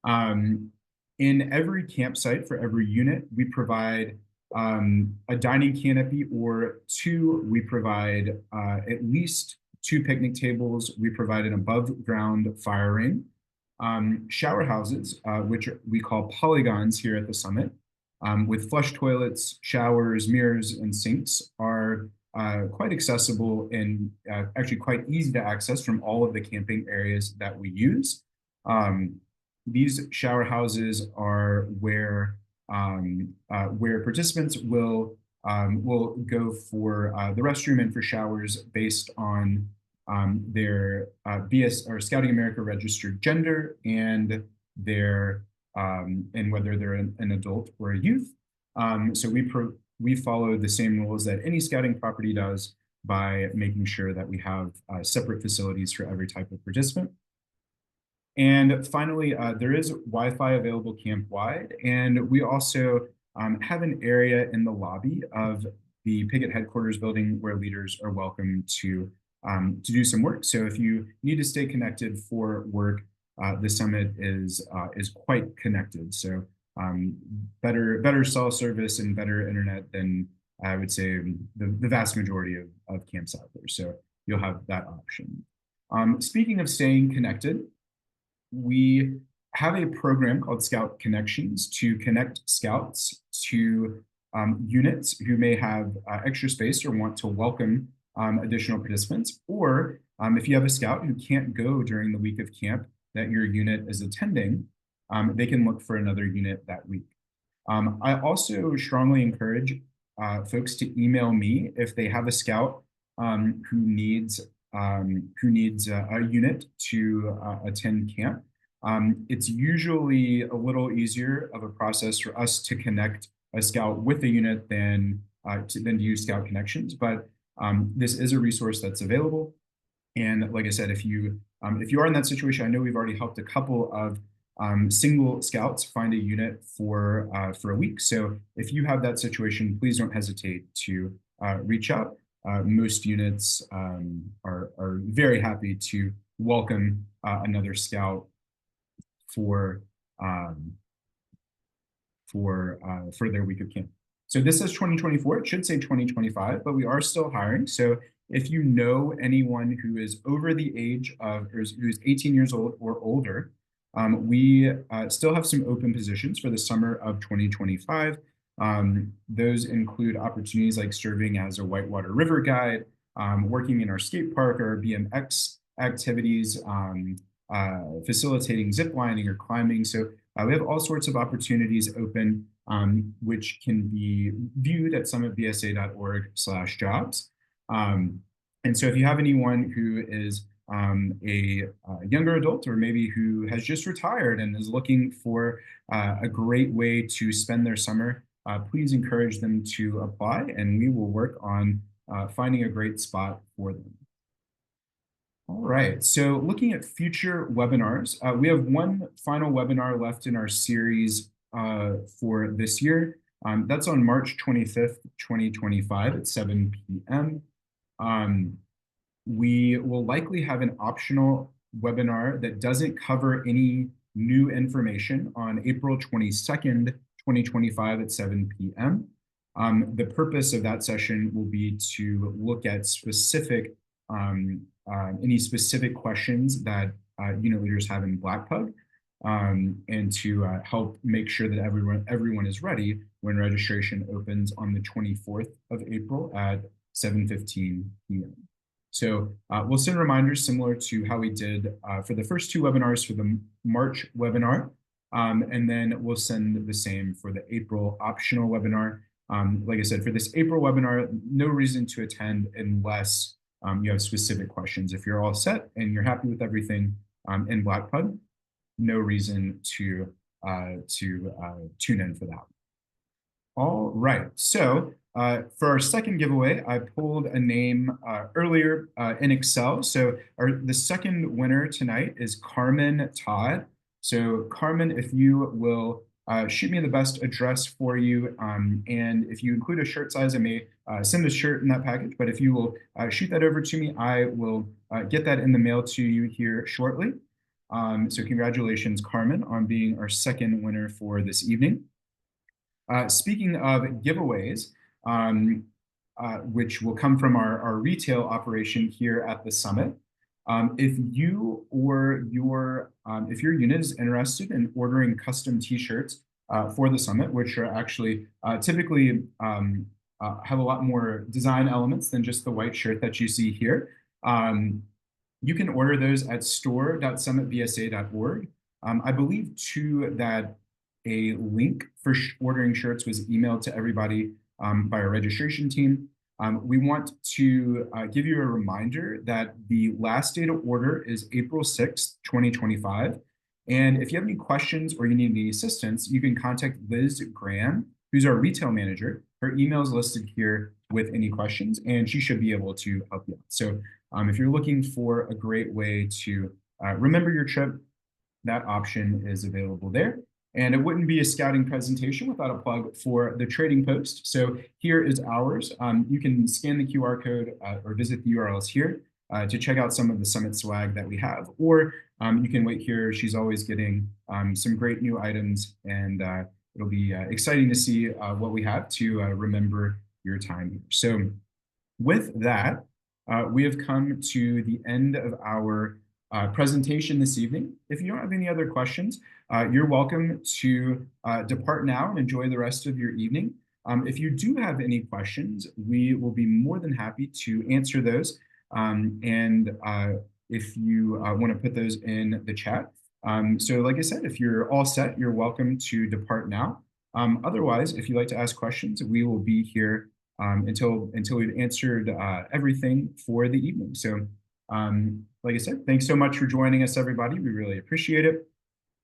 In every campsite for every unit, we provide a dining canopy or two. We provide at least 2 picnic tables. We provide an above ground fire ring. Shower houses, which we call polygons here at the summit, with flush toilets, showers, mirrors, and sinks, are quite accessible and actually quite easy to access from all of the camping areas that we use. These shower houses are where participants will go for the restroom and for showers based on their BS or Scouting America registered gender and their and whether they're an adult or a youth. So we follow the same rules that any scouting property does by making sure that we have separate facilities for every type of participant. And finally, there is Wi-Fi available camp-wide, and we also have an area in the lobby of the Picket headquarters building where leaders are welcome to do some work. So if you need to stay connected for work, the summit is quite connected. So better cell service and better internet than I would say the vast majority of camps out there. So you'll have that option. Speaking of staying connected, we have a program called Scout Connections to connect scouts to units who may have extra space or want to welcome additional participants. Or if you have a scout who can't go during the week of camp that your unit is attending, they can look for another unit that week. I also strongly encourage folks to email me if they have a scout who needs a unit to attend camp. It's usually a little easier of a process for us to connect a scout with a unit than to use Scout Connections, but this is a resource that's available. And like I said, if you are in that situation, I know we've already helped a couple of single scouts find a unit for a week. So if you have that situation, please don't hesitate to reach out. Most units are very happy to welcome another scout for their week of camp. So this says 2024. It should say 2025, but we are still hiring. So if you know anyone who is over the age of, or who is 18 years old or older, we still have some open positions for the summer of 2025. Those include opportunities like serving as a whitewater river guide, working in our skate park or BMX activities, facilitating zip lining or climbing. So we have all sorts of opportunities open, which can be viewed at summitbsa.org/jobs. And so if you have anyone who is a younger adult or maybe who has just retired and is looking for a great way to spend their summer, please encourage them to apply, and we will work on finding a great spot for them. All right, so looking at future webinars, we have one final webinar left in our series for this year. That's on March 25th, 2025 at 7 p.m. We will likely have an optional webinar that doesn't cover any new information on April 22nd, 2025 at 7 p.m. The purpose of that session will be to look at specific any specific questions that unit leaders have in Blackpug, and to help make sure that everyone is ready when registration opens on the 24th of April at 7:15 p.m. So we'll send reminders similar to how we did for the first 2 webinars for the March webinar, and then we'll send the same for the April optional webinar. Like I said, for this April webinar, no reason to attend unless you have specific questions. If you're all set and you're happy with everything in Blackpug, no reason to tune in for that. All right, so For our second giveaway, I pulled a name earlier in Excel. So the second winner tonight is Carmen Todd. So Carmen, if you will shoot me the best address for you, and if you include a shirt size, I may send a shirt in that package. But if you will shoot that over to me, I will get that in the mail to you here shortly. So congratulations, Carmen, on being our second winner for this evening. Speaking of giveaways, which will come from our retail operation here at the summit, if you or if your unit is interested in ordering custom T-shirts for the summit, which are actually typically have a lot more design elements than just the white shirt that you see here, you can order those at store.summitbsa.org. I believe too that a link for ordering shirts was emailed to everybody by our registration team. We want to give you a reminder that the last day to order is April 6th, 2025. And if you have any questions or you need any assistance, you can contact Liz Graham, who's our retail manager. Her email is listed here with any questions, and she should be able to help you out. So if you're looking for a great way to remember your trip, that option is available there. And it wouldn't be a scouting presentation without a plug for the trading post. So here is ours. You can scan the QR code or visit the URLs here to check out some of the summit swag that we have. Or you can wait here. She's always getting some great new items, and it'll be exciting to see what we have to remember your time here. So with that, we have come to the end of our presentation this evening. If you don't have any other questions, you're welcome to depart now and enjoy the rest of your evening. If you do have any questions, we will be more than happy to answer those. If you want to put those in the chat. So like I said, if you're all set, you're welcome to depart now. Otherwise, if you'd like to ask questions, we will be here until we've answered everything for the evening. So like I said, thanks so much for joining us, everybody. We really appreciate it.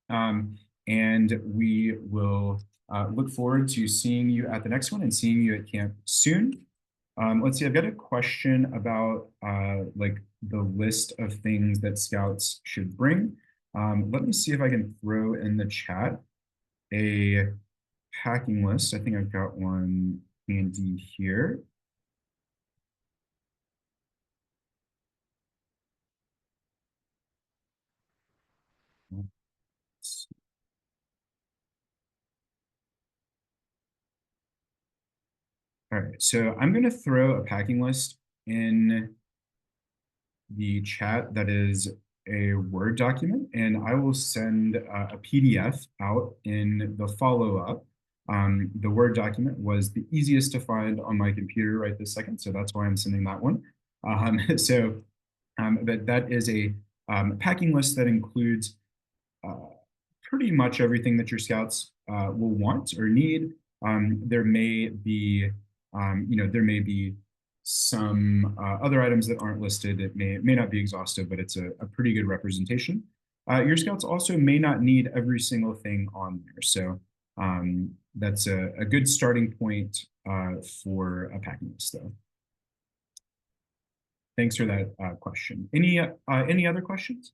And we will look forward to seeing you at the next one and seeing you at camp soon. Let's see, I've got a question about like the list of things that scouts should bring. Let me see if I can throw in the chat a packing list. I think I've got one handy here. All right, so I'm going to throw a packing list in the chat that is a Word document, and I will send a PDF out in the follow-up. The Word document was the easiest to find on my computer right this second, so that's why I'm sending that one. But that is a packing list that includes pretty much everything that your scouts will want or need. There may be there may be some other items that aren't listed. It may not be exhaustive, but it's a pretty good representation. Your scouts also may not need every single thing on there. So that's a good starting point for a packing list, though. Thanks for that question. Any other questions?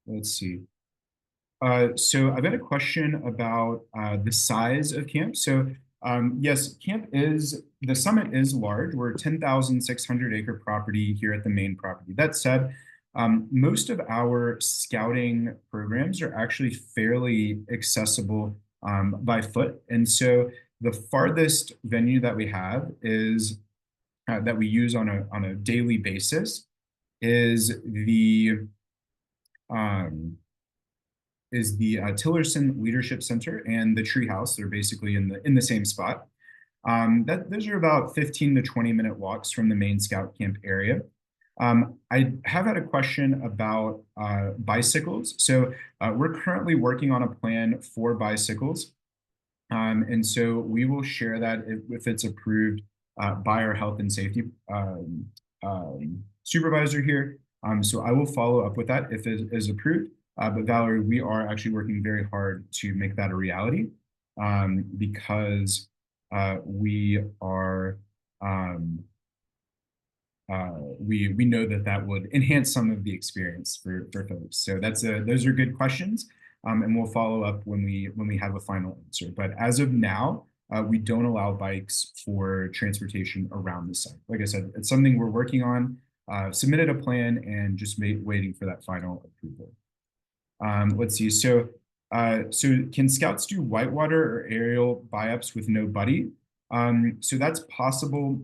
Let's see. So I've got a question about the size of camp. So yes, the summit is large. We're a 10,600 acre property here at the main property. That said, most of our scouting programs are actually fairly accessible by foot. And so the farthest venue that we have is that we use on a daily basis is the Tillerson Leadership Center and the Treehouse. They're basically in the same spot. Those are about 15 to 20-minute walks from the main scout camp area. I have had a question about bicycles. So we're currently working on a plan for bicycles. And so we will share that if it's approved by our health and safety supervisor here. So I will follow up with that if it is approved. But Valerie, we are actually working very hard to make that a reality because we are we know that that would enhance some of the experience for folks. So those are good questions, and we'll follow up when we have a final answer. But as of now, we don't allow bikes for transportation around the site. Like I said, it's something we're working on. Submitted a plan and just waiting for that final approval. Let's see. So can scouts do whitewater or aerial buy-ups with no buddy? So that's possible.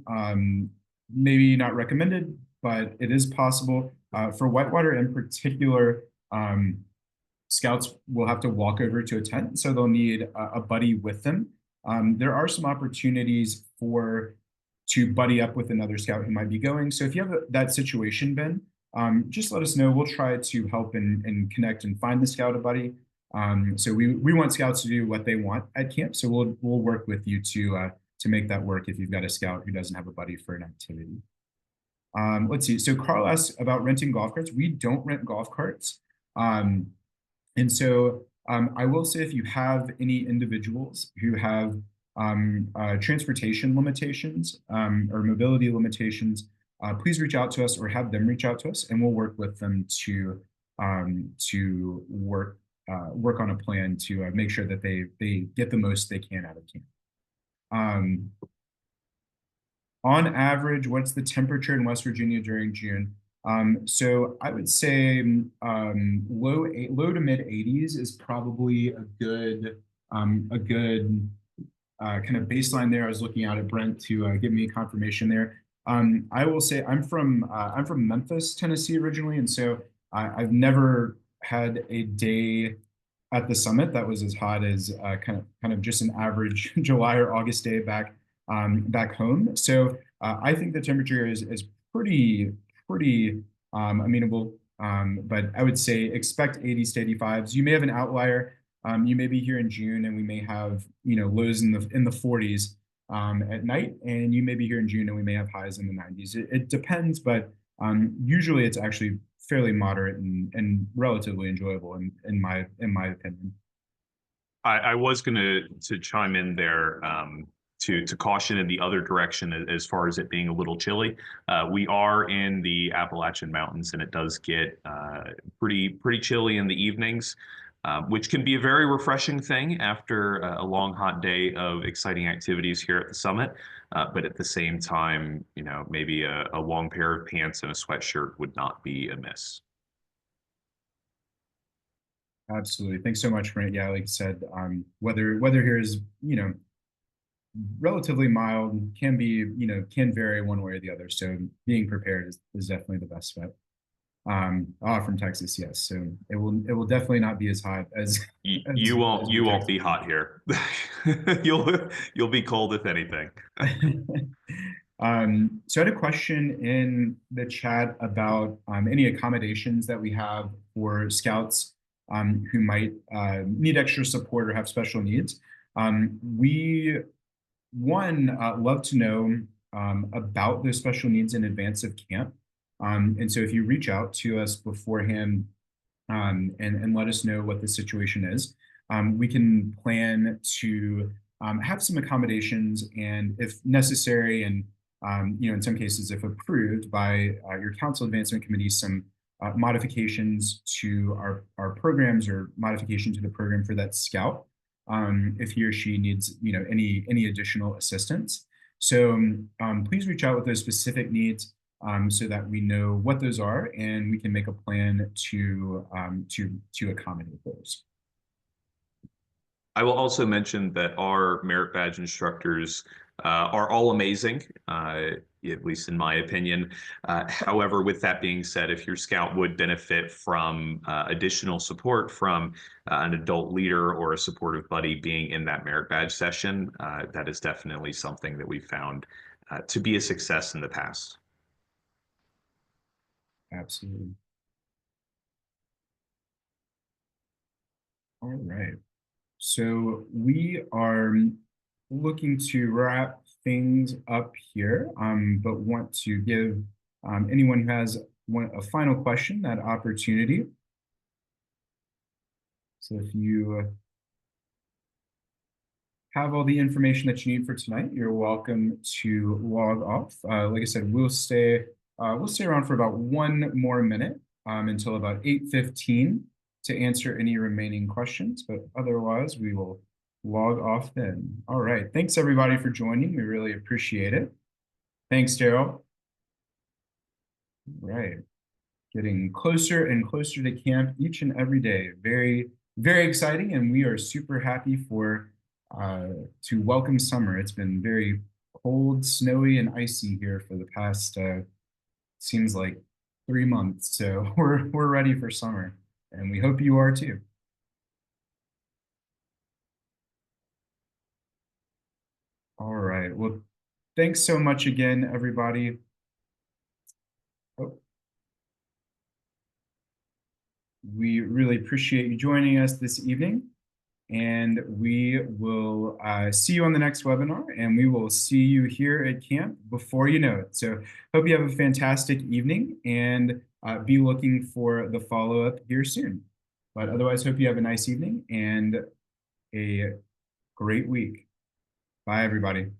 Maybe not recommended, but it is possible. For whitewater in particular, scouts will have to walk over to a tent, so they'll need a buddy with them. There are some opportunities to buddy up with another scout who might be going. So if you have that situation, Ben, just let us know. We'll try to help and connect and find the scout a buddy. So we want scouts to do what they want at camp. So we'll work with you to make that work if you've got a scout who doesn't have a buddy for an activity. Let's see. So Carl asked about renting golf carts. We don't rent golf carts. And so I will say, if you have any individuals who have transportation limitations or mobility limitations, please reach out to us or have them reach out to us, and we'll work with them to work on a plan to make sure that they get the most they can out of camp. On average, what's the temperature in West Virginia during June? So I would say low to mid 80s is probably a good kind of baseline there. I was looking out at Brent to give me a confirmation there. I will say I'm from Memphis, Tennessee originally, and so I've never had a day at the summit that was as hot as kind of just an average July or August day back home. So I think the temperature is pretty amenable, but I would say expect 80s to 85s. You may have an outlier. You may be here in June and we may have lows in the 40s at night, and you may be here in June and we may have highs in the 90s. It depends, but usually it's actually fairly moderate and relatively enjoyable in my opinion. I was going to chime in there to caution in the other direction as far as it being a little chilly. We are in the Appalachian Mountains, and it does get pretty chilly in the evenings, which can be a very refreshing thing after a long, hot day of exciting activities here at the summit. But at the same time, maybe a long pair of pants and a sweatshirt would not be amiss. Absolutely. Thanks so much, Brent. Yeah, like I said, weather here is, relatively mild, can vary one way or the other. So being prepared is definitely the best bet. From Texas, yes. So it will definitely not be as hot as you won't be hot here. You'll be cold if anything. So I had a question in the chat about any accommodations that we have for scouts who might need extra support or have special needs. We love to know about those special needs in advance of camp. And so if you reach out to us beforehand and let us know what the situation is, we can plan to have some accommodations, and if necessary, and in some cases, if approved by your council advancement committee, some modifications to our programs or modification to the program for that scout, if he or she needs any additional assistance. So please reach out with those specific needs so that we know what those are, and we can make a plan to accommodate those. I will also mention that our merit badge instructors are all amazing, at least in my opinion. However, with that being said, if your scout would benefit from additional support from an adult leader or a supportive buddy being in that merit badge session, that is definitely something that we found to be a success in the past. Absolutely. All right. So we are looking to wrap things up here, but want to give anyone who has a final question that opportunity. So if you have all the information that you need for tonight, you're welcome to log off. Like I said, we'll stay around for about 1 more minute until about 8:15 to answer any remaining questions, but otherwise we will log off then. All right, thanks everybody for joining. We really appreciate it. Thanks, Daryl. All right, getting closer and closer to camp each and every day. Very, very exciting, and we are super happy to welcome summer. It's been very cold, snowy, and icy here for the past seems like 3 months. So we're ready for summer, and we hope you are too. All right. Well, thanks so much again, everybody. Oh. We really appreciate you joining us this evening, and we will see you on the next webinar, and we will see you here at camp before you know it. So hope you have a fantastic evening, and be looking for the follow-up here soon. But otherwise, hope you have a nice evening and a great week. Bye, everybody.